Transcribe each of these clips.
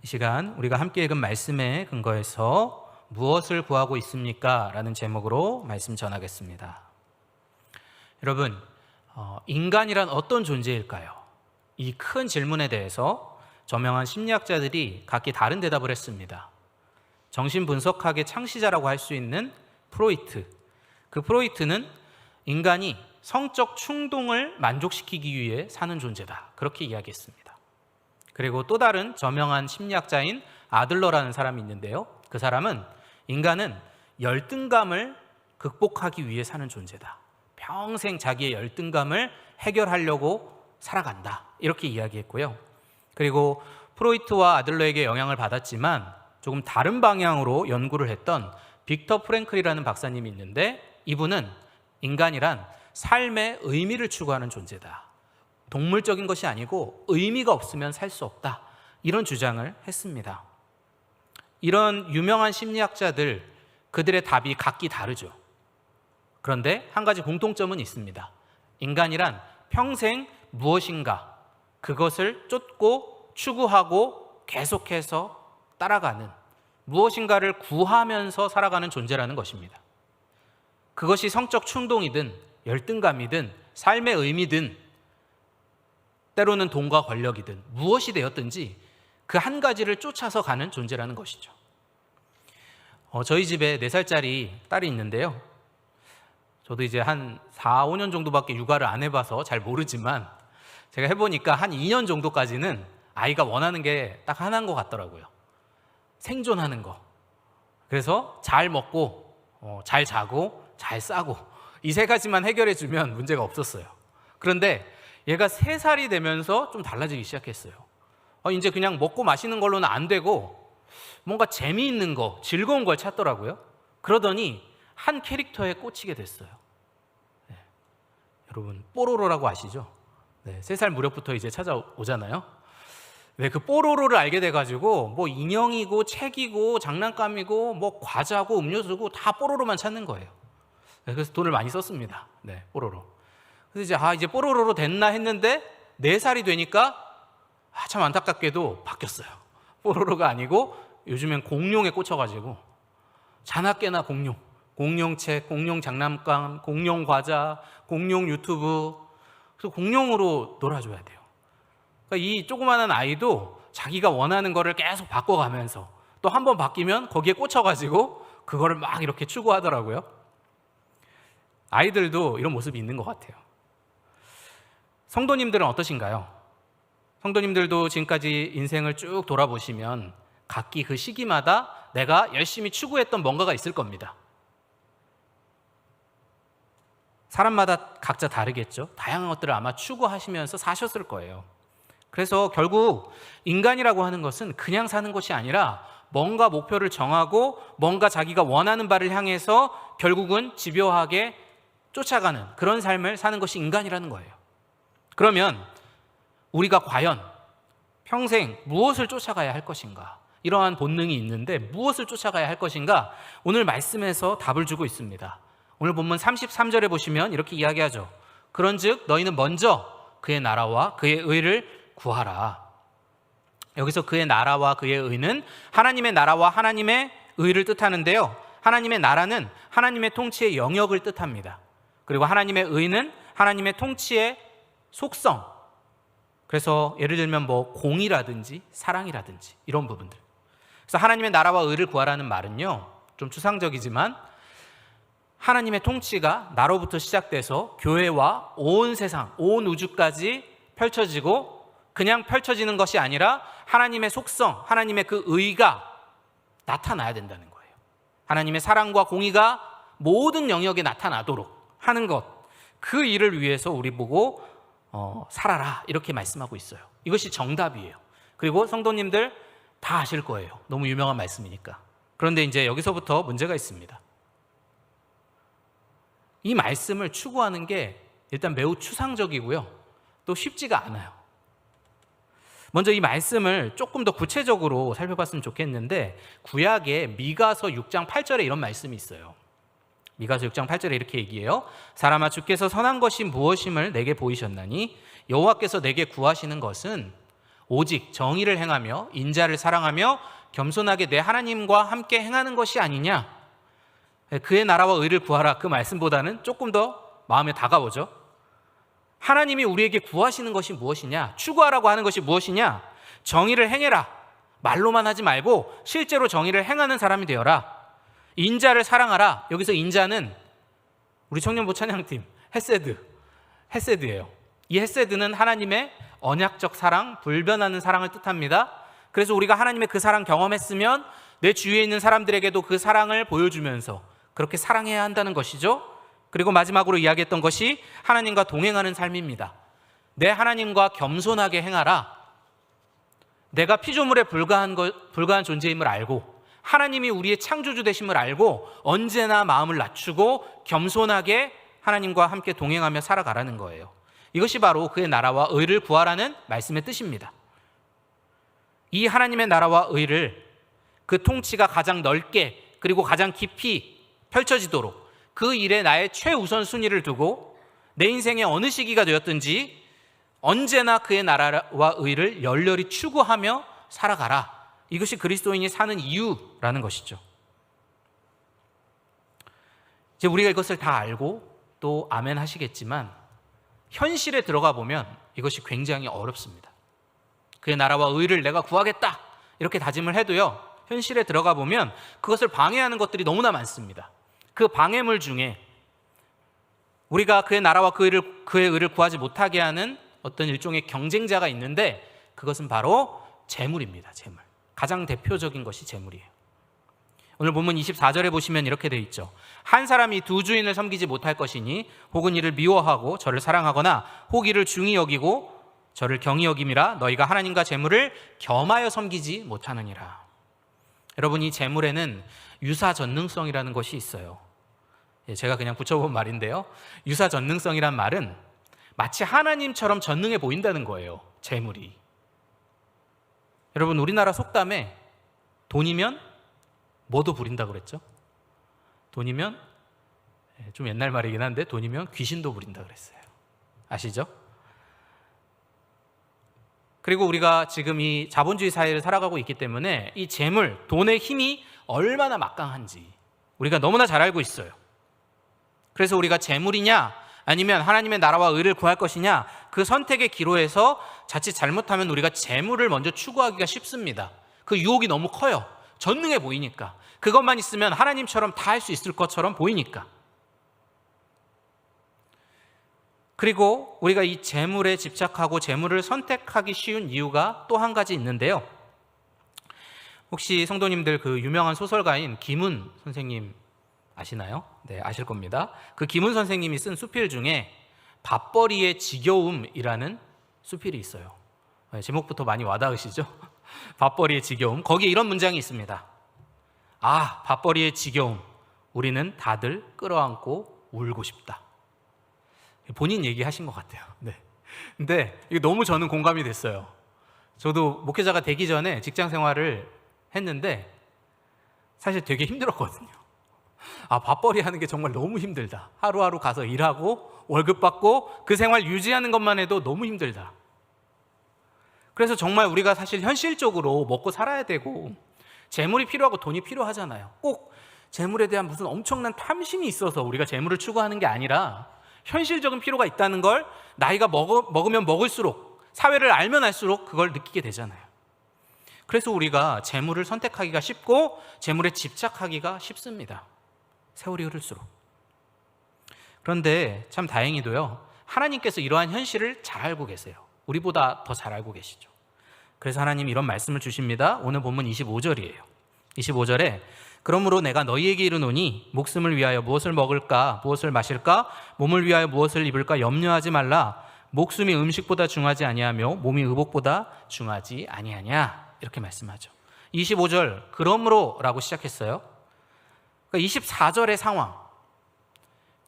이 시간 우리가 함께 읽은 말씀에 근거해서 무엇을 구하고 있습니까? 라는 제목으로 말씀 전하겠습니다. 여러분, 인간이란 어떤 존재일까요? 이 큰 질문에 대해서 저명한 심리학자들이 각기 다른 대답을 했습니다. 정신분석학의 창시자라고 할 수 있는 프로이트, 그 프로이트는 인간이 성적 충동을 만족시키기 위해 사는 존재다, 그렇게 이야기했습니다. 그리고 또 다른 저명한 심리학자인 아들러라는 사람이 있는데요, 그 사람은 인간은 열등감을 극복하기 위해 사는 존재다, 평생 자기의 열등감을 해결하려고 살아간다, 이렇게 이야기했고요. 그리고 프로이트와 아들러에게 영향을 받았지만 조금 다른 방향으로 연구를 했던 빅터 프랭클이라는 박사님이 있는데, 이분은 인간이란 삶의 의미를 추구하는 존재다, 동물적인 것이 아니고 의미가 없으면 살 수 없다, 이런 주장을 했습니다. 이런 유명한 심리학자들, 그들의 답이 각기 다르죠. 그런데 한 가지 공통점은 있습니다. 인간이란 평생 무엇인가 그것을 쫓고 추구하고 계속해서 따라가는, 무엇인가를 구하면서 살아가는 존재라는 것입니다. 그것이 성적 충동이든 열등감이든 삶의 의미든 때로는 돈과 권력이든 무엇이 되었든지 그 한 가지를 쫓아서 가는 존재라는 것이죠. 저희 집에 4살짜리 딸이 있는데요, 저도 이제 한 4, 5년 정도밖에 육아를 안 해봐서 잘 모르지만 제가 해보니까 한 2년 정도까지는 아이가 원하는 게 딱 하나인 것 같더라고요. 생존하는 거. 그래서 잘 먹고 잘 자고 잘 싸고, 이 3가지만 해결해 주면 문제가 없었어요. 그런데 얘가 3살이 되면서 좀 달라지기 시작했어요. 이제 그냥 먹고 마시는 걸로는 안 되고 뭔가 재미있는 거, 즐거운 걸 찾더라고요. 그러더니 한 캐릭터에 꽂히게 됐어요. 네. 여러분, 뽀로로라고 아시죠? 네, 3살 무렵부터 이제 찾아오잖아요. 네, 그 뽀로로를 알게 돼가지고 뭐 인형이고 책이고 장난감이고 뭐 과자고 음료수고 다 뽀로로만 찾는 거예요. 네, 그래서 돈을 많이 썼습니다. 네, 뽀로로. 그래서 이제 뽀로로로 됐나 했는데 4살이 되니까 참 안타깝게도 바뀌었어요. 뽀로로가 아니고 요즘엔 공룡에 꽂혀가지고 자나깨나 공룡책, 공룡 장난감, 공룡 과자, 공룡 유튜브, 그래서 공룡으로 놀아줘야 돼요. 그러니까 이 조그마한 아이도 자기가 원하는 거를 계속 바꿔가면서 또 한 번 바뀌면 거기에 꽂혀가지고 그거를 막 이렇게 추구하더라고요. 아이들도 이런 모습이 있는 것 같아요. 성도님들은 어떠신가요? 성도님들도 지금까지 인생을 쭉 돌아보시면 각기 그 시기마다 내가 열심히 추구했던 뭔가가 있을 겁니다. 사람마다 각자 다르겠죠. 다양한 것들을 아마 추구하시면서 사셨을 거예요. 그래서 결국 인간이라고 하는 것은 그냥 사는 것이 아니라 뭔가 목표를 정하고 뭔가 자기가 원하는 바를 향해서 결국은 집요하게 쫓아가는 그런 삶을 사는 것이 인간이라는 거예요. 그러면 우리가 과연 평생 무엇을 쫓아가야 할 것인가? 이러한 본능이 있는데 무엇을 쫓아가야 할 것인가? 오늘 말씀에서 답을 주고 있습니다. 오늘 본문 33절에 보시면 이렇게 이야기하죠. 그런즉 너희는 먼저 그의 나라와 그의 의를 구하라. 여기서 그의 나라와 그의 의는 하나님의 나라와 하나님의 의를 뜻하는데요, 하나님의 나라는 하나님의 통치의 영역을 뜻합니다. 그리고 하나님의 의는 하나님의 통치의 속성, 그래서 예를 들면 뭐 공의라든지 사랑이라든지 이런 부분들. 그래서 하나님의 나라와 의를 구하라는 말은요, 좀 추상적이지만 하나님의 통치가 나로부터 시작돼서 교회와 온 세상, 온 우주까지 펼쳐지고, 그냥 펼쳐지는 것이 아니라 하나님의 속성, 하나님의 그 의가 나타나야 된다는 거예요. 하나님의 사랑과 공의가 모든 영역에 나타나도록 하는 것, 그 일을 위해서 우리 보고 살아라, 이렇게 말씀하고 있어요. 이것이 정답이에요. 그리고 성도님들 다 아실 거예요. 너무 유명한 말씀이니까. 그런데 이제 여기서부터 문제가 있습니다. 이 말씀을 추구하는 게 일단 매우 추상적이고요, 또 쉽지가 않아요. 먼저 이 말씀을 조금 더 구체적으로 살펴봤으면 좋겠는데, 구약에 미가서 6장 8절에 이런 말씀이 있어요. 미가서 6장 8절에 이렇게 얘기해요. 사람아, 주께서 선한 것이 무엇임을 내게 보이셨나니 여호와께서 내게 구하시는 것은 오직 정의를 행하며 인자를 사랑하며 겸손하게 내 하나님과 함께 행하는 것이 아니냐. 그의 나라와 의를 구하라. 그 말씀보다는 조금 더 마음에 다가오죠. 하나님이 우리에게 구하시는 것이 무엇이냐? 추구하라고 하는 것이 무엇이냐? 정의를 행해라. 말로만 하지 말고 실제로 정의를 행하는 사람이 되어라. 인자를 사랑하라. 여기서 인자는 우리 청년부 찬양팀 헤세드예요. 이 헤세드는 하나님의 언약적 사랑, 불변하는 사랑을 뜻합니다. 그래서 우리가 하나님의 그 사랑 경험했으면 내 주위에 있는 사람들에게도 그 사랑을 보여주면서 그렇게 사랑해야 한다는 것이죠. 그리고 마지막으로 이야기했던 것이 하나님과 동행하는 삶입니다. 내 하나님과 겸손하게 행하라. 내가 피조물에 불과한 존재임을 알고 하나님이 우리의 창조주 되심을 알고 언제나 마음을 낮추고 겸손하게 하나님과 함께 동행하며 살아가라는 거예요. 이것이 바로 그의 나라와 의를 구하라는 말씀의 뜻입니다. 이 하나님의 나라와 의를 그 통치가 가장 넓게 그리고 가장 깊이 펼쳐지도록 그 일에 나의 최우선 순위를 두고 내 인생의 어느 시기가 되었든지 언제나 그의 나라와 의를 열렬히 추구하며 살아가라. 이것이 그리스도인이 사는 이유라는 것이죠. 이제 우리가 이것을 다 알고 또 아멘 하시겠지만 현실에 들어가 보면 이것이 굉장히 어렵습니다. 그의 나라와 의를 내가 구하겠다 이렇게 다짐을 해도요, 현실에 들어가 보면 그것을 방해하는 것들이 너무나 많습니다. 그 방해물 중에 우리가 그의 나라와 그의 의를 구하지 못하게 하는 어떤 일종의 경쟁자가 있는데 그것은 바로 재물입니다. 재물. 가장 대표적인 것이 재물이에요. 오늘 본문 24절에 보시면 이렇게 되어 있죠. 한 사람이 두 주인을 섬기지 못할 것이니 혹은 이를 미워하고 저를 사랑하거나 혹 이를 중히 여기고 저를 경히 여김이라 너희가 하나님과 재물을 겸하여 섬기지 못하느니라. 여러분, 이 재물에는 유사전능성이라는 것이 있어요. 제가 그냥 붙여본 말인데요, 유사전능성이란 말은 마치 하나님처럼 전능해 보인다는 거예요. 재물이. 여러분, 우리나라 속담에 돈이면 뭐도 부린다 그랬죠? 돈이면, 좀 옛날 말이긴 한데 돈이면 귀신도 부린다 그랬어요. 아시죠? 그리고 우리가 지금 이 자본주의 사회를 살아가고 있기 때문에 이 재물, 돈의 힘이 얼마나 막강한지 우리가 너무나 잘 알고 있어요. 그래서 우리가 재물이냐 아니면 하나님의 나라와 의를 구할 것이냐, 그 선택의 기로에서 자칫 잘못하면 우리가 재물을 먼저 추구하기가 쉽습니다. 그 유혹이 너무 커요. 전능해 보이니까. 그것만 있으면 하나님처럼 다 할 수 있을 것처럼 보이니까. 그리고 우리가 이 재물에 집착하고 재물을 선택하기 쉬운 이유가 또 한 가지 있는데요. 혹시 성도님들 그 유명한 소설가인 김훈 선생님 아시나요? 네, 아실 겁니다. 그 김훈 선생님이 쓴 수필 중에 밥벌이의 지겨움이라는 수필이 있어요. 제목부터 많이 와닿으시죠? 밥벌이의 지겨움. 거기에 이런 문장이 있습니다. 아, 밥벌이의 지겨움. 우리는 다들 끌어안고 울고 싶다. 본인 얘기하신 것 같아요. 네. 근데 이게 너무 저는 공감이 됐어요. 저도 목회자가 되기 전에 직장 생활을 했는데 사실 되게 힘들었거든요. 아, 밥벌이 하는 게 정말 너무 힘들다. 하루하루 가서 일하고 월급 받고 그 생활 유지하는 것만 해도 너무 힘들다. 그래서 정말 우리가 사실 현실적으로 먹고 살아야 되고 재물이 필요하고 돈이 필요하잖아요. 꼭 재물에 대한 무슨 엄청난 탐심이 있어서 우리가 재물을 추구하는 게 아니라 현실적인 필요가 있다는 걸 나이가 먹으면 먹을수록, 사회를 알면 알수록 그걸 느끼게 되잖아요. 그래서 우리가 재물을 선택하기가 쉽고 재물에 집착하기가 쉽습니다. 세월이 흐를수록. 그런데 참 다행히도요, 하나님께서 이러한 현실을 잘 알고 계세요. 우리보다 더 잘 알고 계시죠. 그래서 하나님이 이런 말씀을 주십니다. 오늘 본문 25절이에요. 25절에 그러므로 내가 너희에게 이르노니 목숨을 위하여 무엇을 먹을까 무엇을 마실까 몸을 위하여 무엇을 입을까 염려하지 말라. 목숨이 음식보다 중하지 아니하며 몸이 의복보다 중하지 아니하냐. 이렇게 말씀하죠. 25절 그러므로 라고 시작했어요. 그러니까 24절의 상황,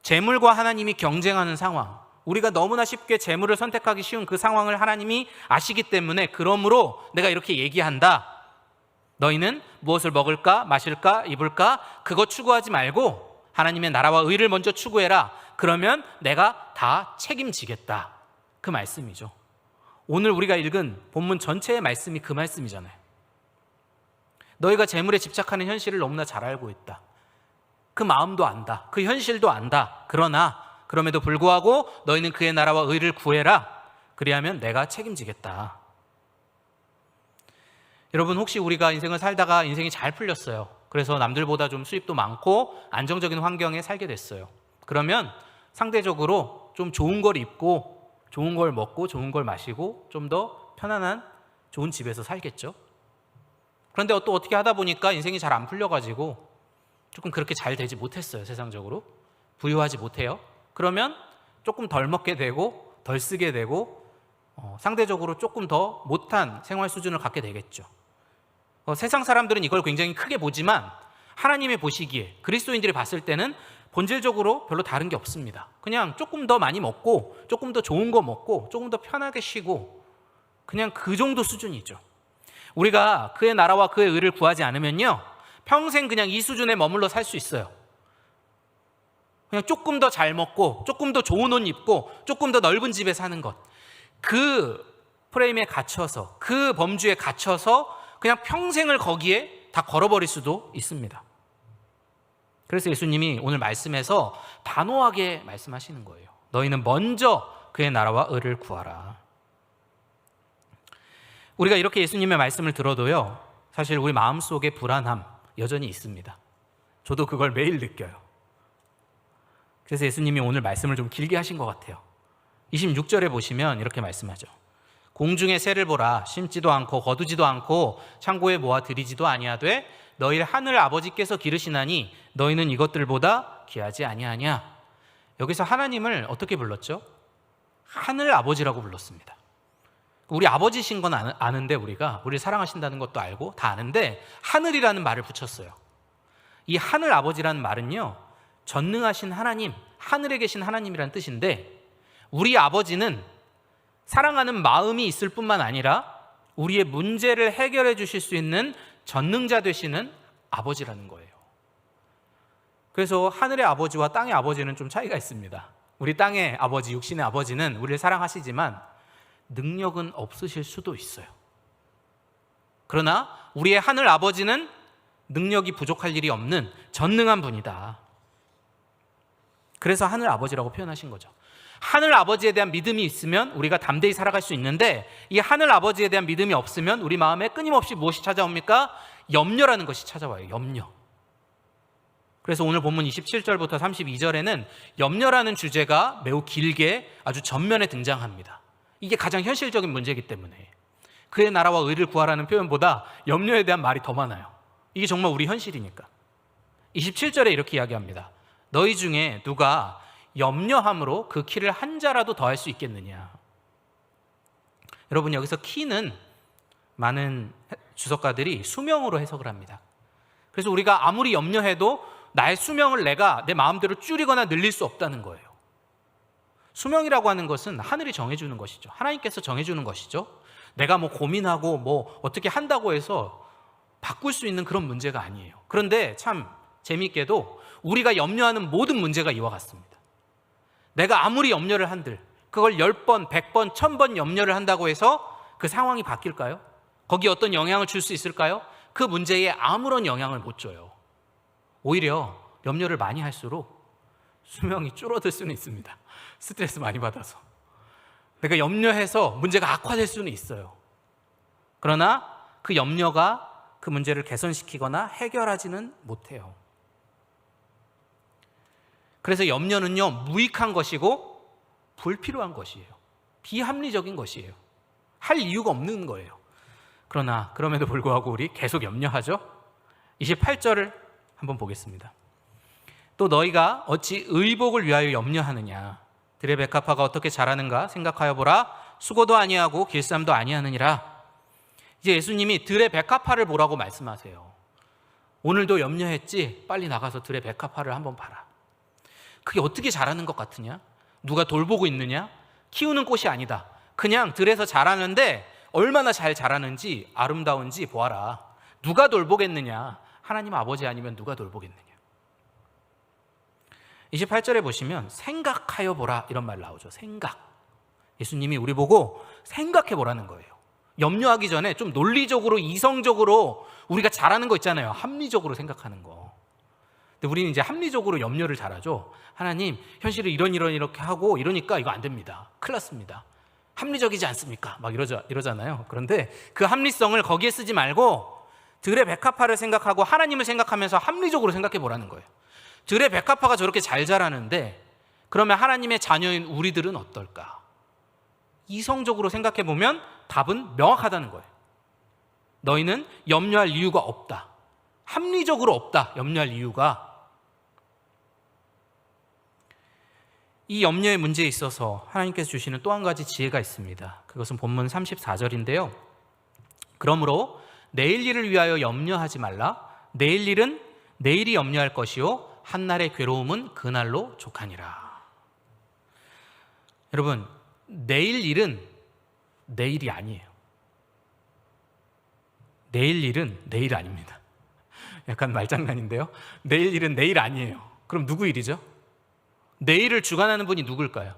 재물과 하나님이 경쟁하는 상황, 우리가 너무나 쉽게 재물을 선택하기 쉬운 그 상황을 하나님이 아시기 때문에 그러므로 내가 이렇게 얘기한다. 너희는 무엇을 먹을까 마실까 입을까 그거 추구하지 말고 하나님의 나라와 의를 먼저 추구해라. 그러면 내가 다 책임지겠다. 그 말씀이죠. 오늘 우리가 읽은 본문 전체의 말씀이 그 말씀이잖아요. 너희가 재물에 집착하는 현실을 너무나 잘 알고 있다. 그 마음도 안다. 그 현실도 안다. 그러나 그럼에도 불구하고 너희는 그의 나라와 의를 구해라. 그리하면 내가 책임지겠다. 여러분, 혹시 우리가 인생을 살다가 인생이 잘 풀렸어요. 그래서 남들보다 좀 수입도 많고 안정적인 환경에 살게 됐어요. 그러면 상대적으로 좀 좋은 걸 입고 좋은 걸 먹고 좋은 걸 마시고 좀 더 편안한 좋은 집에서 살겠죠. 그런데 또 어떻게 하다 보니까 인생이 잘 안 풀려가지고 조금 그렇게 잘 되지 못했어요. 세상적으로 부유하지 못해요. 그러면 조금 덜 먹게 되고 덜 쓰게 되고 상대적으로 조금 더 못한 생활 수준을 갖게 되겠죠. 세상 사람들은 이걸 굉장히 크게 보지만 하나님이 보시기에, 그리스도인들이 봤을 때는 본질적으로 별로 다른 게 없습니다. 그냥 조금 더 많이 먹고 조금 더 좋은 거 먹고 조금 더 편하게 쉬고 그냥 그 정도 수준이죠. 우리가 그의 나라와 그의 의를 구하지 않으면요, 평생 그냥 이 수준에 머물러 살 수 있어요. 그냥 조금 더 잘 먹고 조금 더 좋은 옷 입고 조금 더 넓은 집에 사는 것, 그 프레임에 갇혀서, 그 범주에 갇혀서 그냥 평생을 거기에 다 걸어버릴 수도 있습니다. 그래서 예수님이 오늘 말씀에서 단호하게 말씀하시는 거예요. 너희는 먼저 그의 나라와 의를 구하라. 우리가 이렇게 예수님의 말씀을 들어도요, 사실 우리 마음속에 불안함 여전히 있습니다. 저도 그걸 매일 느껴요. 그래서 예수님이 오늘 말씀을 좀 길게 하신 것 같아요. 26절에 보시면 이렇게 말씀하죠. 공중의 새를 보라. 심지도 않고 거두지도 않고 창고에 모아 들이지도 아니하되 너희 하늘 아버지께서 기르시나니 너희는 이것들보다 귀하지 아니하냐. 여기서 하나님을 어떻게 불렀죠? 하늘 아버지라고 불렀습니다. 우리 아버지신 건 아는데, 우리를 사랑하신다는 것도 알고 다 아는데 하늘이라는 말을 붙였어요. 이 하늘 아버지라는 말은요, 전능하신 하나님, 하늘에 계신 하나님이라는 뜻인데, 우리 아버지는 사랑하는 마음이 있을 뿐만 아니라 우리의 문제를 해결해 주실 수 있는 전능자 되시는 아버지라는 거예요. 그래서 하늘의 아버지와 땅의 아버지는 좀 차이가 있습니다. 우리 땅의 아버지, 육신의 아버지는 우리를 사랑하시지만 능력은 없으실 수도 있어요. 그러나 우리의 하늘 아버지는 능력이 부족할 일이 없는 전능한 분이다. 그래서 하늘 아버지라고 표현하신 거죠. 하늘 아버지에 대한 믿음이 있으면 우리가 담대히 살아갈 수 있는데, 이 하늘 아버지에 대한 믿음이 없으면 우리 마음에 끊임없이 무엇이 찾아옵니까? 염려라는 것이 찾아와요. 염려. 그래서 오늘 본문 27절부터 32절에는 염려라는 주제가 매우 길게 아주 전면에 등장합니다. 이게 가장 현실적인 문제이기 때문에 그의 나라와 의를 구하라는 표현보다 염려에 대한 말이 더 많아요. 이게 정말 우리 현실이니까. 27절에 이렇게 이야기합니다. 너희 중에 누가 염려함으로 그 키를 한 자라도 더할 수 있겠느냐. 여러분, 여기서 키는 많은 주석가들이 수명으로 해석을 합니다. 그래서 우리가 아무리 염려해도 나의 수명을 내가 내 마음대로 줄이거나 늘릴 수 없다는 거예요. 수명이라고 하는 것은 하늘이 정해주는 것이죠. 하나님께서 정해주는 것이죠. 내가 고민하고 어떻게 한다고 해서 바꿀 수 있는 그런 문제가 아니에요. 그런데 참 재미있게도 우리가 염려하는 모든 문제가 이와 같습니다. 내가 아무리 염려를 한들 그걸 10번, 100번, 1000번 염려를 한다고 해서 그 상황이 바뀔까요? 거기에 어떤 영향을 줄 수 있을까요? 그 문제에 아무런 영향을 못 줘요. 오히려 염려를 많이 할수록 수명이 줄어들 수는 있습니다. 스트레스 많이 받아서. 내가 염려해서 문제가 악화될 수는 있어요. 그러나 그 염려가 그 문제를 개선시키거나 해결하지는 못해요. 그래서 염려는요, 무익한 것이고 불필요한 것이에요. 비합리적인 것이에요. 할 이유가 없는 거예요. 그러나 그럼에도 불구하고 우리 계속 염려하죠. 28절을 한번 보겠습니다. 또 너희가 어찌 의복을 위하여 염려하느냐. 들의 백합화가 어떻게 자라는가 생각하여 보라. 수고도 아니하고 길쌈도 아니하느니라. 이제 예수님이 들의 백합화를 보라고 말씀하세요. 오늘도 염려했지? 빨리 나가서 들의 백합화를 한번 봐라. 그게 어떻게 자라는 것 같으냐? 누가 돌보고 있느냐? 키우는 꽃이 아니다. 그냥 들에서 자라는데 얼마나 잘 자라는지 아름다운지 보아라. 누가 돌보겠느냐? 하나님 아버지 아니면 누가 돌보겠느냐? 28절에 보시면 생각하여 보라 이런 말 나오죠. 생각. 예수님이 우리 보고 생각해 보라는 거예요. 염려하기 전에 좀 논리적으로, 이성적으로 우리가 잘하는 거 있잖아요. 합리적으로 생각하는 거. 근데 우리는 이제 합리적으로 염려를 잘하죠. 하나님, 현실을 이렇게 하고 이러니까 이거 안 됩니다. 큰일 났습니다. 합리적이지 않습니까? 막 이러잖아요. 그런데 그 합리성을 거기에 쓰지 말고 들의 백합화를 생각하고 하나님을 생각하면서 합리적으로 생각해 보라는 거예요. 들의 백합화가 저렇게 잘 자라는데 그러면 하나님의 자녀인 우리들은 어떨까? 이성적으로 생각해 보면 답은 명확하다는 거예요. 너희는 염려할 이유가 없다. 합리적으로 없다. 염려할 이유가. 이 염려의 문제에 있어서 하나님께서 주시는 또 한 가지 지혜가 있습니다. 그것은 본문 34절인데요. 그러므로 내일 일을 위하여 염려하지 말라. 내일 일은 내일이 염려할 것이요 한날의 괴로움은 그날로 족하니라. 여러분, 내일 일은 내일이 아니에요. 내일 일은 내일 아닙니다. 약간 말장난인데요. 내일 일은 내일 아니에요. 그럼 누구 일이죠? 내일을 주관하는 분이 누굴까요?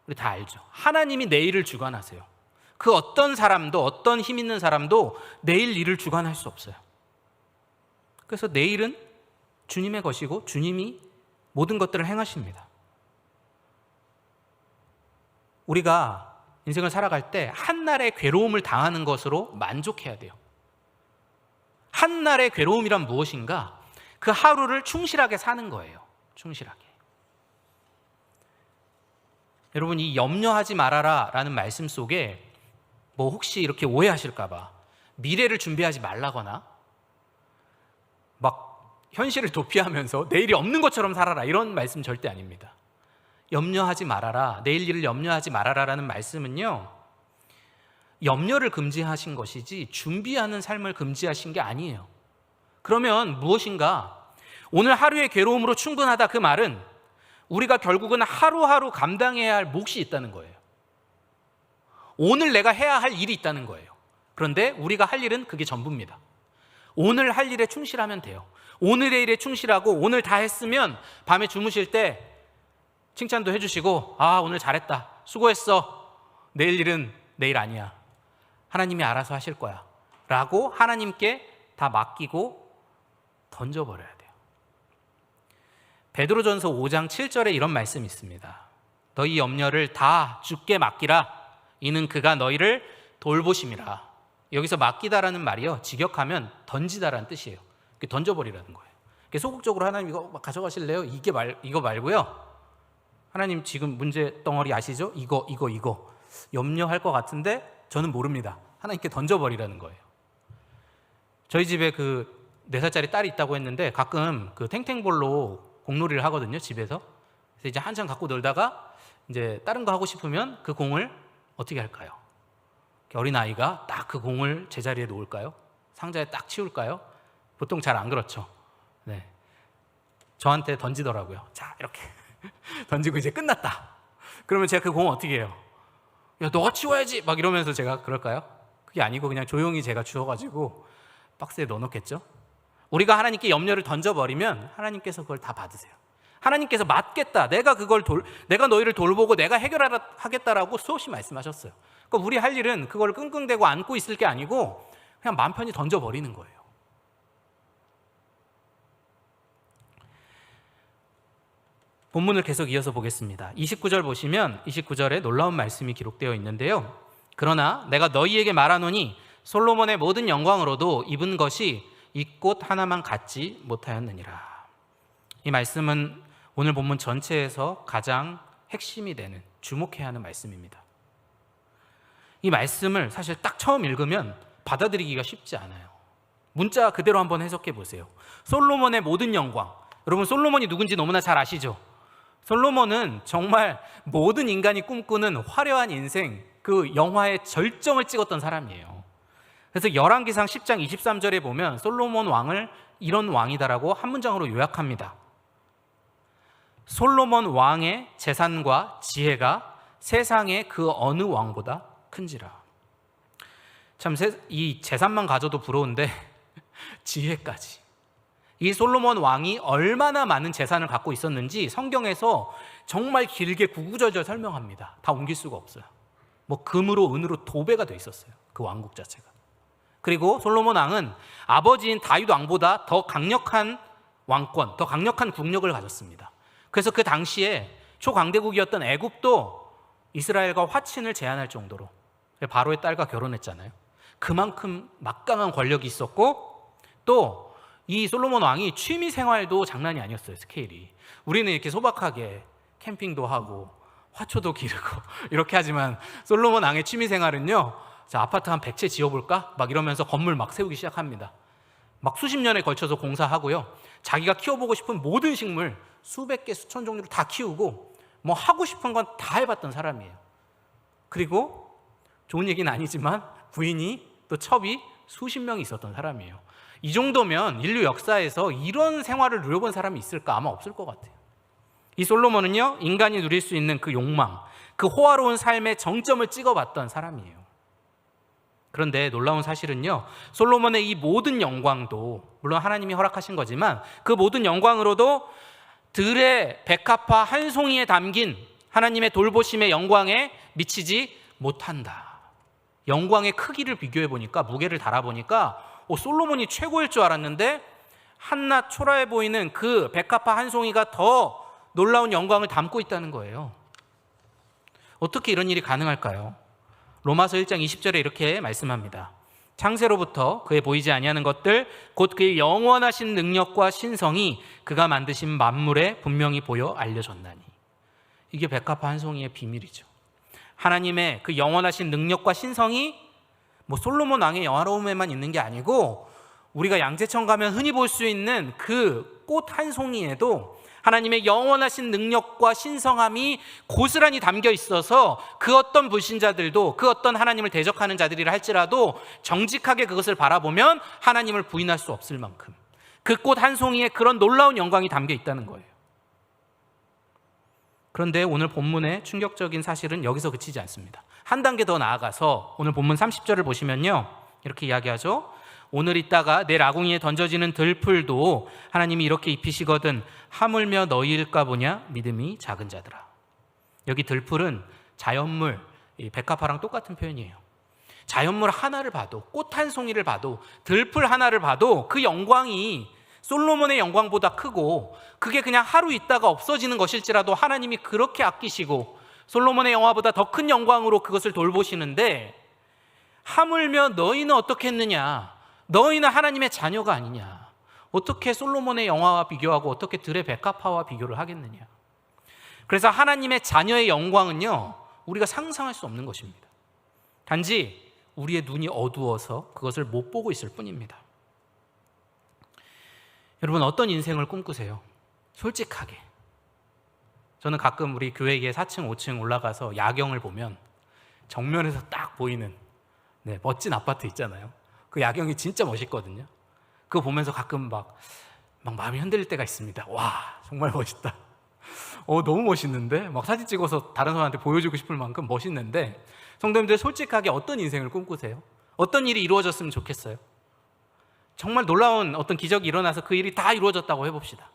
우리 다 알죠. 하나님이 내일을 주관하세요. 그 어떤 사람도, 어떤 힘 있는 사람도 내일 일을 주관할 수 없어요. 그래서 내일은 주님의 것이고 주님이 모든 것들을 행하십니다. 우리가 인생을 살아갈 때 한날의 괴로움을 당하는 것으로 만족해야 돼요. 한날의 괴로움이란 무엇인가? 그 하루를 충실하게 사는 거예요. 충실하게. 여러분, 이 염려하지 말아라 라는 말씀 속에 뭐 혹시 이렇게 오해하실까 봐 미래를 준비하지 말라거나 막 현실을 도피하면서 내일이 없는 것처럼 살아라 이런 말씀 절대 아닙니다. 염려하지 말아라, 내일 일을 염려하지 말아라라는 말씀은요, 염려를 금지하신 것이지 준비하는 삶을 금지하신 게 아니에요. 그러면 무엇인가? 오늘 하루의 괴로움으로 충분하다, 그 말은 우리가 결국은 하루하루 감당해야 할 몫이 있다는 거예요. 오늘 내가 해야 할 일이 있다는 거예요. 그런데 우리가 할 일은 그게 전부입니다. 오늘 할 일에 충실하면 돼요. 오늘의 일에 충실하고 오늘 다 했으면 밤에 주무실 때 칭찬도 해주시고, 아, 오늘 잘했다, 수고했어, 내일 일은 내일 아니야, 하나님이 알아서 하실 거야 라고 하나님께 다 맡기고 던져버려야 돼요. 베드로전서 5장 7절에 이런 말씀이 있습니다. 너희 염려를 다 주께 맡기라. 이는 그가 너희를 돌보심이라. 여기서 맡기다라는 말이요, 직역하면 던지다라는 뜻이에요. 던져버리라는 거예요. 소극적으로 하나님 이거 가져가실래요? 이거 말고요. 하나님 지금 문제 덩어리 아시죠? 이거 염려할 것 같은데 저는 모릅니다. 하나님께 던져버리라는 거예요. 저희 집에 그 4살짜리 딸이 있다고 했는데 가끔 그 탱탱볼로 공놀이를 하거든요, 집에서. 그래서 이제 한참 갖고 놀다가 이제 다른 거 하고 싶으면 그 공을 어떻게 할까요? 어린아이가 딱 그 공을 제자리에 놓을까요? 상자에 딱 치울까요? 보통 잘 안 그렇죠. 네. 저한테 던지더라고요. 자, 이렇게 던지고 이제 끝났다. 그러면 제가 그 공 어떻게 해요? 야, 너가 치워야지 막 이러면서 제가 그럴까요? 그게 아니고 그냥 조용히 제가 주워가지고 박스에 넣어놓겠죠. 우리가 하나님께 염려를 던져버리면 하나님께서 그걸 다 받으세요. 하나님께서 맡겠다, 내가 너희를 돌보고 내가 해결하겠다라고 수없이 말씀하셨어요. 그러니까 우리 할 일은 그걸 끙끙대고 안고 있을 게 아니고 그냥 마음 편히 던져버리는 거예요. 본문을 계속 이어서 보겠습니다. 29절 보시면 29절에 놀라운 말씀이 기록되어 있는데요. 그러나 내가 너희에게 말하노니 솔로몬의 모든 영광으로도 입은 것이 이 꽃 하나만 갖지 못하였느니라. 이 말씀은 오늘 본문 전체에서 가장 핵심이 되는, 주목해야 하는 말씀입니다. 이 말씀을 사실 딱 처음 읽으면 받아들이기가 쉽지 않아요. 문자 그대로 한번 해석해 보세요. 솔로몬의 모든 영광. 여러분, 솔로몬이 누군지 너무나 잘 아시죠? 솔로몬은 정말 모든 인간이 꿈꾸는 화려한 인생, 그 영화의 절정을 찍었던 사람이에요. 그래서 열왕기상 10장 23절에 보면 솔로몬 왕을 이런 왕이다라고 한 문장으로 요약합니다. 솔로몬 왕의 재산과 지혜가 세상의 그 어느 왕보다 큰지라. 참, 이 재산만 가져도 부러운데 지혜까지. 이 솔로몬 왕이 얼마나 많은 재산을 갖고 있었는지 성경에서 정말 길게 구구절절 설명합니다. 다 옮길 수가 없어요. 뭐 금으로 은으로 도배가 돼 있었어요. 그 왕국 자체가. 그리고 솔로몬 왕은 아버지인 다윗 왕보다 더 강력한 왕권, 더 강력한 국력을 가졌습니다. 그래서 그 당시에 초강대국이었던 애굽도 이스라엘과 화친을 제한할 정도로 바로의 딸과 결혼했잖아요. 그만큼 막강한 권력이 있었고, 또 이 솔로몬 왕이 취미 생활도 장난이 아니었어요. 스케일이. 우리는 이렇게 소박하게 캠핑도 하고 화초도 기르고 이렇게 하지만 솔로몬 왕의 취미 생활은요, 자, 아파트 한 100채 지어볼까? 막 이러면서 건물 막 세우기 시작합니다. 막 수십 년에 걸쳐서 공사하고요, 자기가 키워보고 싶은 모든 식물 수백 개 수천 종류를 다 키우고 뭐 하고 싶은 건 다 해봤던 사람이에요. 그리고 좋은 얘기는 아니지만 부인이 또 첩이 수십 명이 있었던 사람이에요. 이 정도면 인류 역사에서 이런 생활을 누려본 사람이 있을까? 아마 없을 것 같아요. 이 솔로몬은요, 인간이 누릴 수 있는 그 욕망, 그 호화로운 삶의 정점을 찍어봤던 사람이에요. 그런데 놀라운 사실은요, 솔로몬의 이 모든 영광도 물론 하나님이 허락하신 거지만 그 모든 영광으로도 들의 백합화 한 송이에 담긴 하나님의 돌보심의 영광에 미치지 못한다. 영광의 크기를 비교해 보니까, 무게를 달아보니까 솔로몬이 최고일 줄 알았는데 한낱 초라해 보이는 그 백합화 한 송이가 더 놀라운 영광을 담고 있다는 거예요. 어떻게 이런 일이 가능할까요? 로마서 1장 20절에 이렇게 말씀합니다. 창세로부터 그의 보이지 아니하는 것들 곧 그의 영원하신 능력과 신성이 그가 만드신 만물에 분명히 보여 알려졌나니. 이게 백합화 한 송이의 비밀이죠. 하나님의 그 영원하신 능력과 신성이 뭐 솔로몬 왕의 영화로움에만 있는 게 아니고 우리가 양재천 가면 흔히 볼 수 있는 그 꽃 한 송이에도 하나님의 영원하신 능력과 신성함이 고스란히 담겨 있어서 그 어떤 불신자들도, 그 어떤 하나님을 대적하는 자들이라 할지라도 정직하게 그것을 바라보면 하나님을 부인할 수 없을 만큼 그 꽃 한 송이에 그런 놀라운 영광이 담겨 있다는 거예요. 그런데 오늘 본문의 충격적인 사실은 여기서 그치지 않습니다. 한 단계 더 나아가서 오늘 본문 30절을 보시면요, 이렇게 이야기하죠. 오늘 있다가 내일 아궁이에 던져지는 들풀도 하나님이 이렇게 입히시거든 하물며 너희일까 보냐 믿음이 작은 자들아. 여기 들풀은 자연물, 백합화랑 똑같은 표현이에요. 자연물 하나를 봐도, 꽃 한 송이를 봐도, 들풀 하나를 봐도 그 영광이 솔로몬의 영광보다 크고 그게 그냥 하루 있다가 없어지는 것일지라도 하나님이 그렇게 아끼시고 솔로몬의 영화보다 더 큰 영광으로 그것을 돌보시는데, 하물며 너희는 어떻게 했느냐? 너희는 하나님의 자녀가 아니냐? 어떻게 솔로몬의 영화와 비교하고 어떻게 들의 백합화와 비교를 하겠느냐? 그래서 하나님의 자녀의 영광은요, 우리가 상상할 수 없는 것입니다. 단지 우리의 눈이 어두워서 그것을 못 보고 있을 뿐입니다. 여러분, 어떤 인생을 꿈꾸세요? 솔직하게. 저는 가끔 우리 교회에 4층, 5층 올라가서 야경을 보면 정면에서 딱 보이는 멋진 아파트 있잖아요. 그 야경이 진짜 멋있거든요. 그거 보면서 가끔 막 마음이 흔들릴 때가 있습니다. 와, 정말 멋있다. 너무 멋있는데? 막 사진 찍어서 다른 사람한테 보여주고 싶을 만큼 멋있는데, 성도님들 솔직하게 어떤 인생을 꿈꾸세요? 어떤 일이 이루어졌으면 좋겠어요? 정말 놀라운 어떤 기적이 일어나서 그 일이 다 이루어졌다고 해봅시다.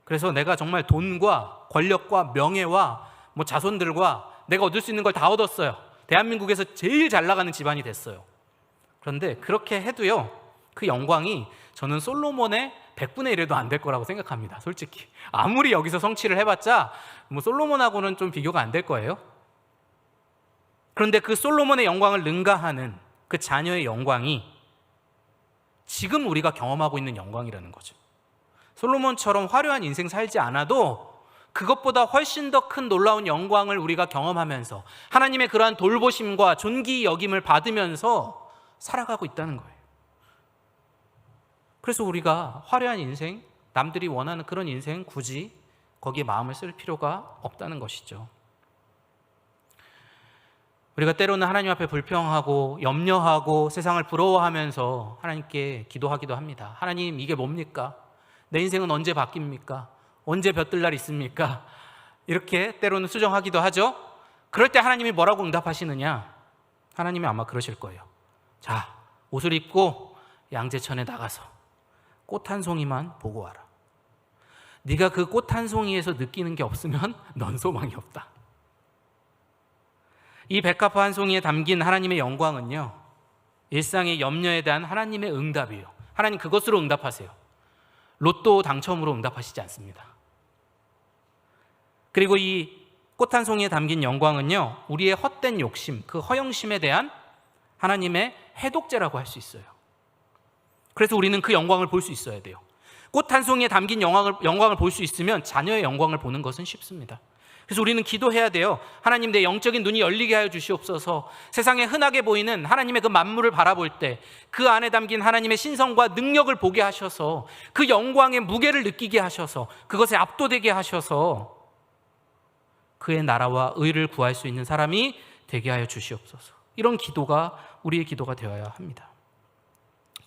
그래서 내가 정말 돈과 권력과 명예와 뭐 자손들과 내가 얻을 수 있는 걸 다 얻었어요. 대한민국에서 제일 잘 나가는 집안이 됐어요. 그런데 그렇게 해도요, 그 영광이 저는 솔로몬의 100분의 1에도 안 될 거라고 생각합니다. 솔직히 아무리 여기서 성취를 해봤자 뭐 솔로몬하고는 좀 비교가 안 될 거예요. 그런데 그 솔로몬의 영광을 능가하는 그 자녀의 영광이 지금 우리가 경험하고 있는 영광이라는 거죠. 솔로몬처럼 화려한 인생 살지 않아도 그것보다 훨씬 더 큰 놀라운 영광을 우리가 경험하면서 하나님의 그러한 돌보심과 존귀 여김을 받으면서 살아가고 있다는 거예요. 그래서 우리가 화려한 인생, 남들이 원하는 그런 인생 굳이 거기에 마음을 쓸 필요가 없다는 것이죠. 우리가 때로는 하나님 앞에 불평하고 염려하고 세상을 부러워하면서 하나님께 기도하기도 합니다. 하나님, 이게 뭡니까? 내 인생은 언제 바뀝니까? 언제 볕들 날 있습니까? 이렇게 때로는 수정하기도 하죠. 그럴 때 하나님이 뭐라고 응답하시느냐? 하나님이 아마 그러실 거예요. 자, 옷을 입고 양재천에 나가서 꽃 한 송이만 보고 와라. 네가 그 꽃 한 송이에서 느끼는 게 없으면 넌 소망이 없다. 이 백합화 한 송이에 담긴 하나님의 영광은요, 일상의 염려에 대한 하나님의 응답이에요. 하나님 그것으로 응답하세요. 로또 당첨으로 응답하시지 않습니다. 그리고 이 꽃 한 송이에 담긴 영광은요, 우리의 헛된 욕심, 그 허영심에 대한 하나님의 해독제라고 할 수 있어요. 그래서 우리는 그 영광을 볼 수 있어야 돼요. 꽃 한 송이에 담긴 영광을 볼 수 있으면 자녀의 영광을 보는 것은 쉽습니다. 그래서 우리는 기도해야 돼요. 하나님, 내 영적인 눈이 열리게 하여 주시옵소서. 세상에 흔하게 보이는 하나님의 그 만물을 바라볼 때 그 안에 담긴 하나님의 신성과 능력을 보게 하셔서 그 영광의 무게를 느끼게 하셔서 그것에 압도되게 하셔서 그의 나라와 의를 구할 수 있는 사람이 되게 하여 주시옵소서. 이런 기도가 우리의 기도가 되어야 합니다.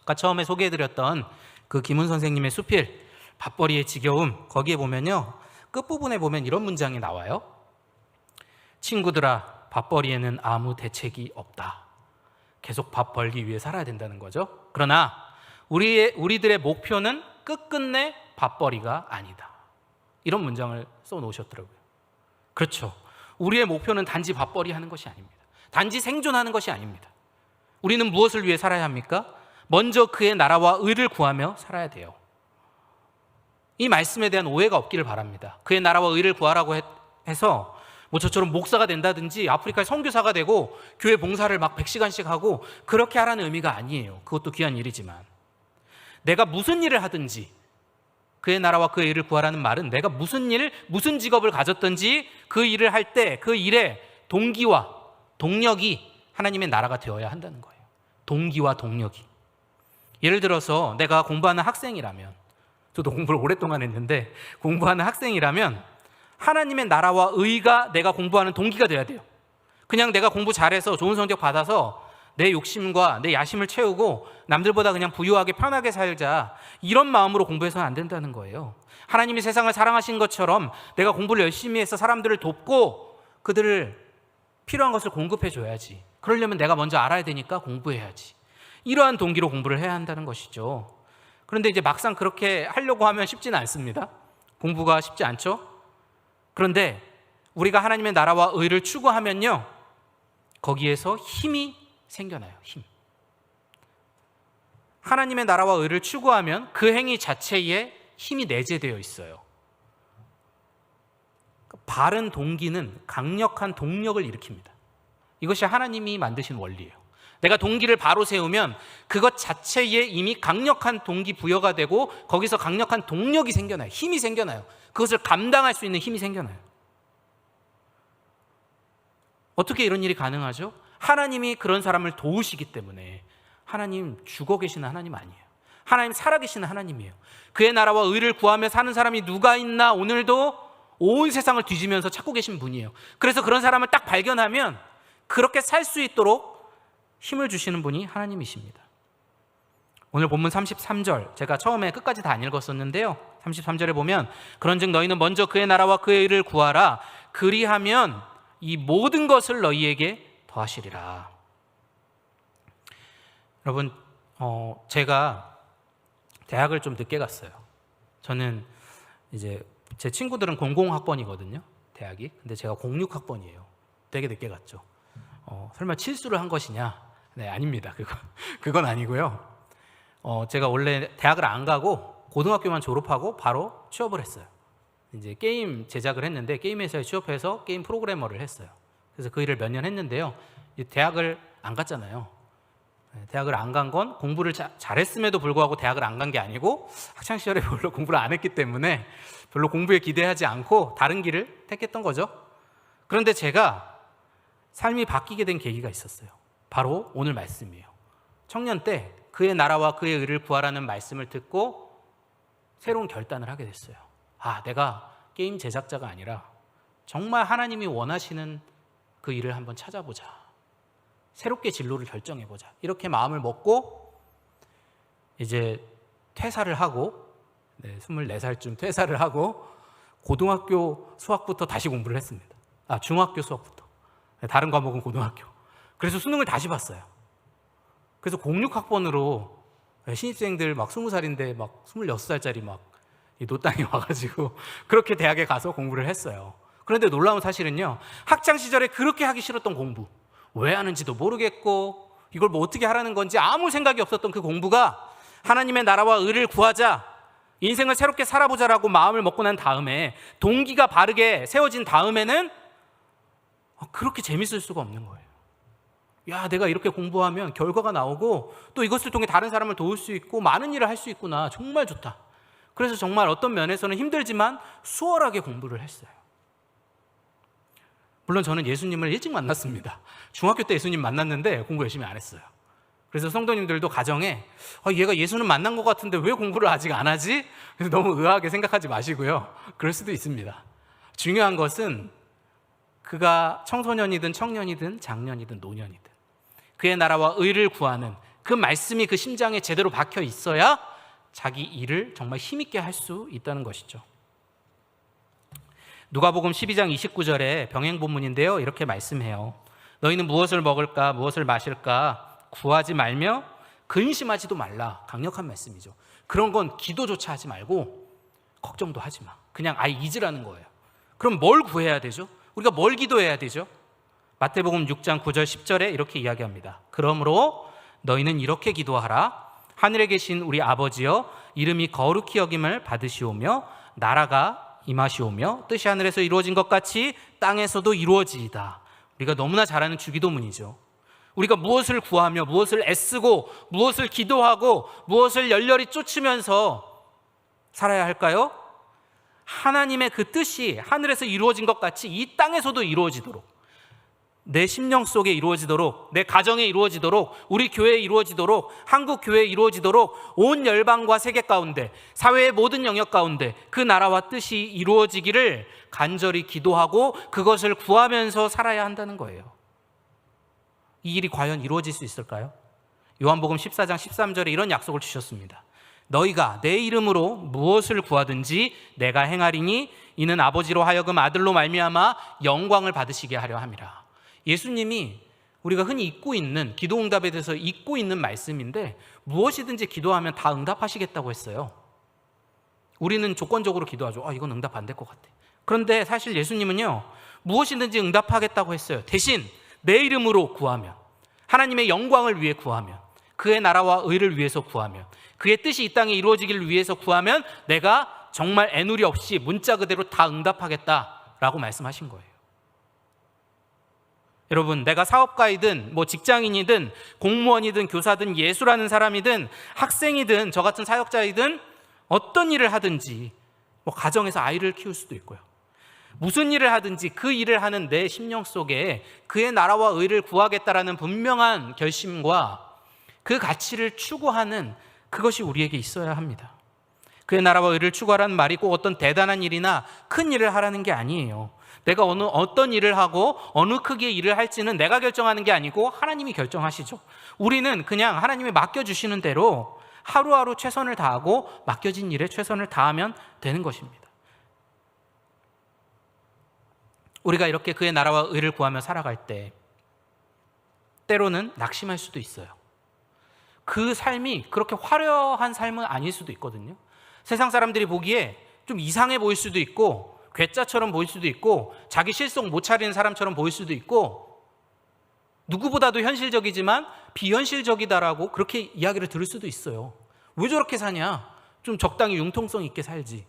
아까 처음에 소개해드렸던 그 김훈 선생님의 수필 밥벌이의 지겨움, 거기에 보면요, 끝부분에 보면 이런 문장이 나와요. 친구들아, 밥벌이에는 아무 대책이 없다. 계속 밥 벌기 위해 살아야 된다는 거죠. 그러나 우리들의 목표는 끝끝내 밥벌이가 아니다. 이런 문장을 써놓으셨더라고요. 그렇죠. 우리의 목표는 단지 밥벌이 하는 것이 아닙니다. 단지 생존하는 것이 아닙니다. 우리는 무엇을 위해 살아야 합니까? 먼저 그의 나라와 의를 구하며 살아야 돼요. 이 말씀에 대한 오해가 없기를 바랍니다. 그의 나라와 의를 구하라고 해서 뭐 저처럼 목사가 된다든지 아프리카에 선교사가 되고 교회 봉사를 막 100시간씩 하고 그렇게 하라는 의미가 아니에요. 그것도 귀한 일이지만 내가 무슨 일을 하든지 그의 나라와 그의 의를 구하라는 말은 내가 무슨 일, 무슨 직업을 가졌든지 그 일을 할 때 그 일의 동기와 동력이 하나님의 나라가 되어야 한다는 거예요. 동기와 동력이. 예를 들어서 내가 공부하는 학생이라면, 저도 공부를 오랫동안 했는데 공부하는 학생이라면 하나님의 나라와 의가 내가 공부하는 동기가 돼야 돼요. 그냥 내가 공부 잘해서 좋은 성적 받아서 내 욕심과 내 야심을 채우고 남들보다 그냥 부유하게 편하게 살자, 이런 마음으로 공부해서는 안 된다는 거예요. 하나님이 세상을 사랑하신 것처럼 내가 공부를 열심히 해서 사람들을 돕고 그들을 필요한 것을 공급해 줘야지. 그러려면 내가 먼저 알아야 되니까 공부해야지. 이러한 동기로 공부를 해야 한다는 것이죠. 그런데 이제 막상 그렇게 하려고 하면 쉽지는 않습니다. 공부가 쉽지 않죠. 그런데 우리가 하나님의 나라와 의를 추구하면요, 거기에서 힘이 생겨나요. 힘. 하나님의 나라와 의를 추구하면 그 행위 자체에 힘이 내재되어 있어요. 바른 동기는 강력한 동력을 일으킵니다. 이것이 하나님이 만드신 원리예요. 내가 동기를 바로 세우면 그것 자체에 이미 강력한 동기 부여가 되고 거기서 강력한 동력이 생겨나요. 힘이 생겨나요. 그것을 감당할 수 있는 힘이 생겨나요. 어떻게 이런 일이 가능하죠? 하나님이 그런 사람을 도우시기 때문에. 하나님 죽어 계시는 하나님 아니에요. 하나님 살아계시는 하나님이에요. 그의 나라와 의를 구하며 사는 사람이 누가 있나 오늘도 온 세상을 뒤지면서 찾고 계신 분이에요. 그래서 그런 사람을 딱 발견하면 그렇게 살 수 있도록 힘을 주시는 분이 하나님이십니다. 오늘 본문 33절, 제가 처음에 끝까지 다 안 읽었었는데요, 33절에 보면 그런즉 너희는 먼저 그의 나라와 그의 의를 구하라. 그리하면 이 모든 것을 너희에게 더하시리라. 여러분, 제가 대학을 좀 늦게 갔어요. 저는 이제 제 친구들은 00학번이거든요, 대학이. 근데 제가 06학번이에요. 되게 늦게 갔죠. 설마 칠수를 한 것이냐? 네, 아닙니다. 그건 아니고요. 제가 원래 대학을 안 가고 고등학교만 졸업하고 바로 취업을 했어요. 이제 게임 제작을 했는데 게임 회사에 취업해서 게임 프로그래머를 했어요. 그래서 그 일을 몇 년 했는데요. 대학을 안 갔잖아요. 대학을 안 간 건 공부를 잘했음에도 불구하고 대학을 안 간 게 아니고 학창시절에 별로 공부를 안 했기 때문에 별로 공부에 기대하지 않고 다른 길을 택했던 거죠. 그런데 제가 삶이 바뀌게 된 계기가 있었어요. 바로 오늘 말씀이에요. 청년 때 그의 나라와 그의 의를 구하라는 말씀을 듣고 새로운 결단을 하게 됐어요. 아, 내가 게임 제작자가 아니라 정말 하나님이 원하시는 그 일을 한번 찾아보자. 새롭게 진로를 결정해보자. 이렇게 마음을 먹고 이제 퇴사를 하고, 24살쯤 퇴사를 하고 고등학교 수학부터 다시 공부를 했습니다. 중학교 수학부터. 다른 과목은 고등학교. 그래서 수능을 다시 봤어요. 그래서 06학번으로 신입생들 막 20살인데 막 26살짜리 막 노땅이 와가지고 그렇게 대학에 가서 공부를 했어요. 그런데 놀라운 사실은요, 학창 시절에 그렇게 하기 싫었던 공부, 왜 하는지도 모르겠고 이걸 뭐 어떻게 하라는 건지 아무 생각이 없었던 그 공부가 하나님의 나라와 의를 구하자, 인생을 새롭게 살아보자라고 마음을 먹고 난 다음에, 동기가 바르게 세워진 다음에는 그렇게 재밌을 수가 없는 거예요. 야, 내가 이렇게 공부하면 결과가 나오고 또 이것을 통해 다른 사람을 도울 수 있고 많은 일을 할 수 있구나, 정말 좋다. 그래서 정말 어떤 면에서는 힘들지만 수월하게 공부를 했어요. 물론 저는 예수님을 일찍 만났습니다. 중학교 때 예수님 만났는데 공부 열심히 안 했어요. 그래서 성도님들도 가정에 얘가 예수는 만난 것 같은데 왜 공부를 아직 안 하지? 그래서 너무 의아하게 생각하지 마시고요. 그럴 수도 있습니다. 중요한 것은 그가 청소년이든 청년이든 장년이든 노년이든 그의 나라와 의를 구하는 그 말씀이 그 심장에 제대로 박혀 있어야 자기 일을 정말 힘있게 할 수 있다는 것이죠. 누가복음 12장 29절에 병행 본문인데요, 이렇게 말씀해요. 너희는 무엇을 먹을까 무엇을 마실까 구하지 말며 근심하지도 말라. 강력한 말씀이죠. 그런 건 기도조차 하지 말고 걱정도 하지 마. 그냥 아예 잊으라는 거예요. 그럼 뭘 구해야 되죠? 우리가 뭘 기도해야 되죠? 마태복음 6장 9절 10절에 이렇게 이야기합니다. 그러므로 너희는 이렇게 기도하라. 하늘에 계신 우리 아버지여, 이름이 거룩히 여김을 받으시오며 나라가 임하시오며 뜻이 하늘에서 이루어진 것 같이 땅에서도 이루어지이다. 우리가 너무나 잘 아는 주기도문이죠. 우리가 무엇을 구하며 무엇을 애쓰고 무엇을 기도하고 무엇을 열렬히 쫓으면서 살아야 할까요? 하나님의 그 뜻이 하늘에서 이루어진 것 같이 이 땅에서도 이루어지도록, 내 심령 속에 이루어지도록, 내 가정에 이루어지도록, 우리 교회에 이루어지도록, 한국 교회에 이루어지도록, 온 열방과 세계 가운데, 사회의 모든 영역 가운데 그 나라와 뜻이 이루어지기를 간절히 기도하고 그것을 구하면서 살아야 한다는 거예요. 이 일이 과연 이루어질 수 있을까요? 요한복음 14장 13절에 이런 약속을 주셨습니다. 너희가 내 이름으로 무엇을 구하든지 내가 행하리니 이는 아버지로 하여금 아들로 말미암아 영광을 받으시게 하려 함이라. 예수님이 우리가 흔히 잊고 있는, 기도응답에 대해서 잊고 있는 말씀인데 무엇이든지 기도하면 다 응답하시겠다고 했어요. 우리는 조건적으로 기도하죠. 이건 응답 안 될 것 같아. 그런데 사실 예수님은요, 무엇이든지 응답하겠다고 했어요. 대신 내 이름으로 구하면, 하나님의 영광을 위해 구하면, 그의 나라와 의를 위해서 구하면, 그의 뜻이 이 땅에 이루어지기를 위해서 구하면 내가 정말 애누리 없이 문자 그대로 다 응답하겠다라고 말씀하신 거예요. 여러분, 내가 사업가이든 직장인이든 공무원이든 교사든 예수라는 사람이든 학생이든 저 같은 사역자이든 어떤 일을 하든지, 가정에서 아이를 키울 수도 있고요, 무슨 일을 하든지 그 일을 하는 내 심령 속에 그의 나라와 의를 구하겠다라는 분명한 결심과 그 가치를 추구하는 그것이 우리에게 있어야 합니다. 그의 나라와 의를 추구하라는 말이 꼭 어떤 대단한 일이나 큰 일을 하라는 게 아니에요. 내가 어떤 일을 하고 어느 크기의 일을 할지는 내가 결정하는 게 아니고 하나님이 결정하시죠. 우리는 그냥 하나님이 맡겨주시는 대로 하루하루 최선을 다하고 맡겨진 일에 최선을 다하면 되는 것입니다. 우리가 이렇게 그의 나라와 의를 구하며 살아갈 때 때로는 낙심할 수도 있어요. 그 삶이 그렇게 화려한 삶은 아닐 수도 있거든요. 세상 사람들이 보기에 좀 이상해 보일 수도 있고, 괴짜처럼 보일 수도 있고, 자기 실속 못 차리는 사람처럼 보일 수도 있고, 누구보다도 현실적이지만 비현실적이다라고 그렇게 이야기를 들을 수도 있어요. 왜 저렇게 사냐? 좀 적당히 융통성 있게 살지.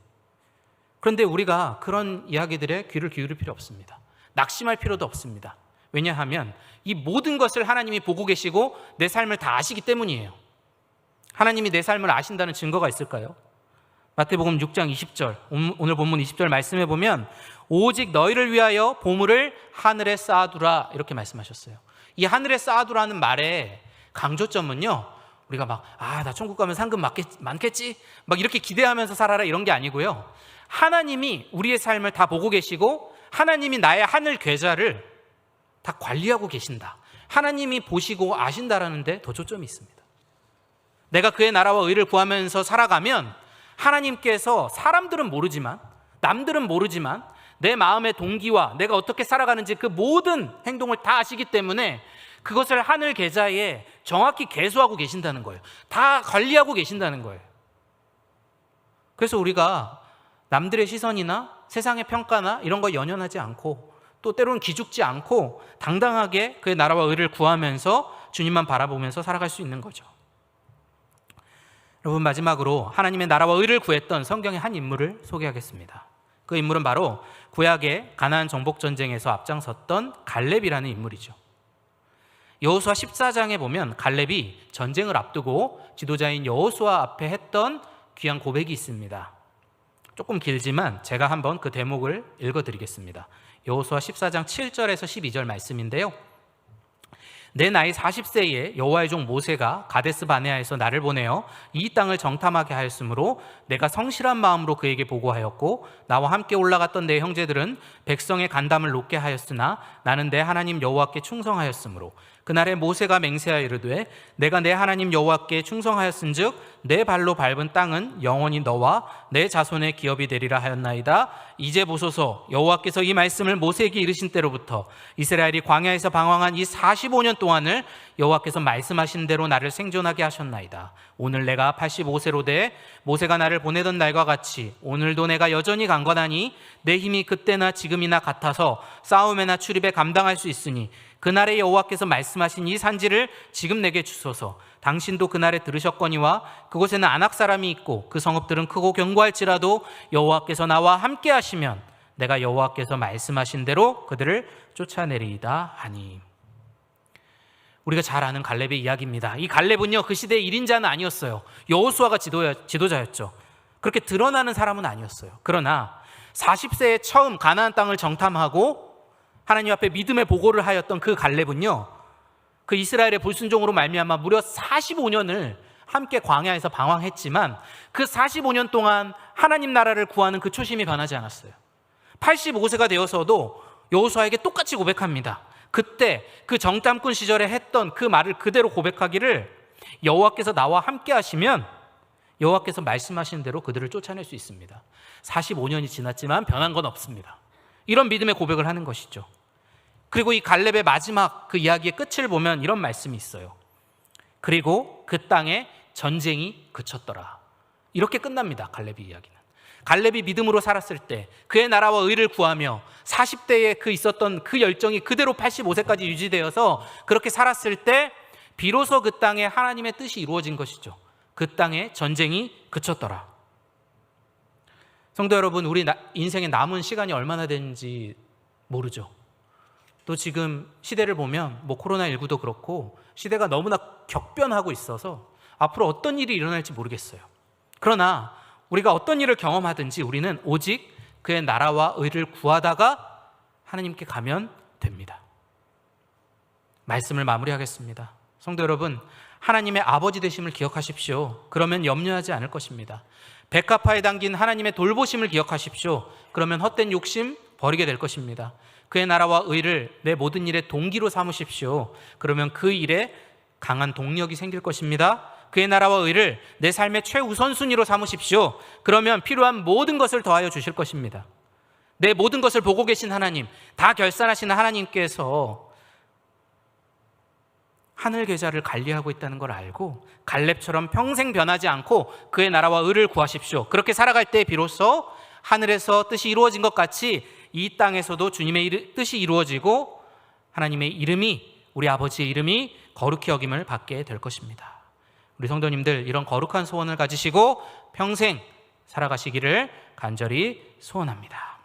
그런데 우리가 그런 이야기들에 귀를 기울일 필요 없습니다. 낙심할 필요도 없습니다. 왜냐하면 이 모든 것을 하나님이 보고 계시고 내 삶을 다 아시기 때문이에요. 하나님이 내 삶을 아신다는 증거가 있을까요? 마태복음 6장 20절, 오늘 본문 20절 말씀해 보면 오직 너희를 위하여 보물을 하늘에 쌓아두라 이렇게 말씀하셨어요. 이 하늘에 쌓아두라는 말의 강조점은요, 우리가 나 천국 가면 상금 많겠지? 이렇게 기대하면서 살아라 이런 게 아니고요, 하나님이 우리의 삶을 다 보고 계시고 하나님이 나의 하늘 계좌를 다 관리하고 계신다, 하나님이 보시고 아신다라는 데 더 초점이 있습니다. 내가 그의 나라와 의를 구하면서 살아가면 하나님께서, 사람들은 모르지만, 남들은 모르지만 내 마음의 동기와 내가 어떻게 살아가는지 그 모든 행동을 다 아시기 때문에 그것을 하늘 계좌에 정확히 계수하고 계신다는 거예요. 다 관리하고 계신다는 거예요. 그래서 우리가 남들의 시선이나 세상의 평가나 이런 거 연연하지 않고 또 때로는 기죽지 않고 당당하게 그의 나라와 의를 구하면서 주님만 바라보면서 살아갈 수 있는 거죠. 여러분, 마지막으로 하나님의 나라와 의를 구했던 성경의 한 인물을 소개하겠습니다. 그 인물은 바로 구약의 가나안 정복 전쟁에서 앞장섰던 갈렙이라는 인물이죠. 여호수아 14장에 보면 갈렙이 전쟁을 앞두고 지도자인 여호수아 앞에 했던 귀한 고백이 있습니다. 조금 길지만 제가 한번 그 대목을 읽어드리겠습니다. 여호수아 14장 7절에서 12절 말씀인데요. 내 나이 40세에 여호와의 종 모세가 가데스 바네아에서 나를 보내어 이 땅을 정탐하게 하였으므로 내가 성실한 마음으로 그에게 보고하였고 나와 함께 올라갔던 내 형제들은 백성의 간담을 놓게 하였으나 나는 내 하나님 여호와께 충성하였으므로 그날에 모세가 맹세하여 이르되 내가 내 하나님 여호와께 충성하였은즉 내 발로 밟은 땅은 영원히 너와 내 자손의 기업이 되리라 하였나이다. 이제 보소서, 여호와께서 이 말씀을 모세에게 이르신 때로부터 이스라엘이 광야에서 방황한 이 45년 동안을 여호와께서 말씀하신 대로 나를 생존하게 하셨나이다. 오늘 내가 85세로 돼 모세가 나를 보내던 날과 같이 오늘도 내가 여전히 강건하니 내 힘이 그때나 지금이나 같아서 싸움에나 출입에 감당할 수 있으니 그날에 여호와께서 말씀하신 이 산지를 지금 내게 주소서. 당신도 그날에 들으셨거니와 그곳에는 아낙 사람이 있고 그 성읍들은 크고 견고할지라도 여호와께서 나와 함께 하시면 내가 여호와께서 말씀하신 대로 그들을 쫓아내리이다 하니. 우리가 잘 아는 갈렙의 이야기입니다. 이 갈렙은요, 그 시대의 1인자는 아니었어요. 여호수아가 지도자였죠. 그렇게 드러나는 사람은 아니었어요. 그러나 40세에 처음 가나안 땅을 정탐하고 하나님 앞에 믿음의 보고를 하였던 그 갈렙은요, 그 이스라엘의 불순종으로 말미암아 무려 45년을 함께 광야에서 방황했지만 그 45년 동안 하나님 나라를 구하는 그 초심이 변하지 않았어요. 85세가 되어서도 여호수아에게 똑같이 고백합니다. 그때 그 정탐꾼 시절에 했던 그 말을 그대로 고백하기를 여호와께서 나와 함께 하시면 여호와께서 말씀하신 대로 그들을 쫓아낼 수 있습니다. 45년이 지났지만 변한 건 없습니다. 이런 믿음의 고백을 하는 것이죠. 그리고 이 갈렙의 마지막 그 이야기의 끝을 보면 이런 말씀이 있어요. 그리고 그 땅에 전쟁이 그쳤더라. 이렇게 끝납니다. 갈렙의 이야기는. 갈렙이 믿음으로 살았을 때 그의 나라와 의를 구하며 40대에 그 있었던 그 열정이 그대로 85세까지 유지되어서 그렇게 살았을 때 비로소 그 땅에 하나님의 뜻이 이루어진 것이죠. 그 땅에 전쟁이 그쳤더라. 성도 여러분, 우리 인생에 남은 시간이 얼마나 되는지 모르죠. 또 지금 시대를 보면 코로나19도 그렇고 시대가 너무나 격변하고 있어서 앞으로 어떤 일이 일어날지 모르겠어요. 그러나 우리가 어떤 일을 경험하든지 우리는 오직 그의 나라와 의를 구하다가 하나님께 가면 됩니다. 말씀을 마무리하겠습니다. 성도 여러분, 하나님의 아버지 되심을 기억하십시오. 그러면 염려하지 않을 것입니다. 백합화에 담긴 하나님의 돌보심을 기억하십시오. 그러면 헛된 욕심 버리게 될 것입니다. 그의 나라와 의를 내 모든 일의 동기로 삼으십시오. 그러면 그 일에 강한 동력이 생길 것입니다. 그의 나라와 의를 내 삶의 최우선순위로 삼으십시오. 그러면 필요한 모든 것을 더하여 주실 것입니다. 내 모든 것을 보고 계신 하나님, 다 결산하시는 하나님께서 하늘 계좌를 관리하고 있다는 걸 알고 갈렙처럼 평생 변하지 않고 그의 나라와 의를 구하십시오. 그렇게 살아갈 때 비로소 하늘에서 뜻이 이루어진 것 같이 이 땅에서도 주님의 뜻이 이루어지고 하나님의 이름이, 우리 아버지의 이름이 거룩히 여김을 받게 될 것입니다. 우리 성도님들, 이런 거룩한 소원을 가지시고 평생 살아가시기를 간절히 소원합니다.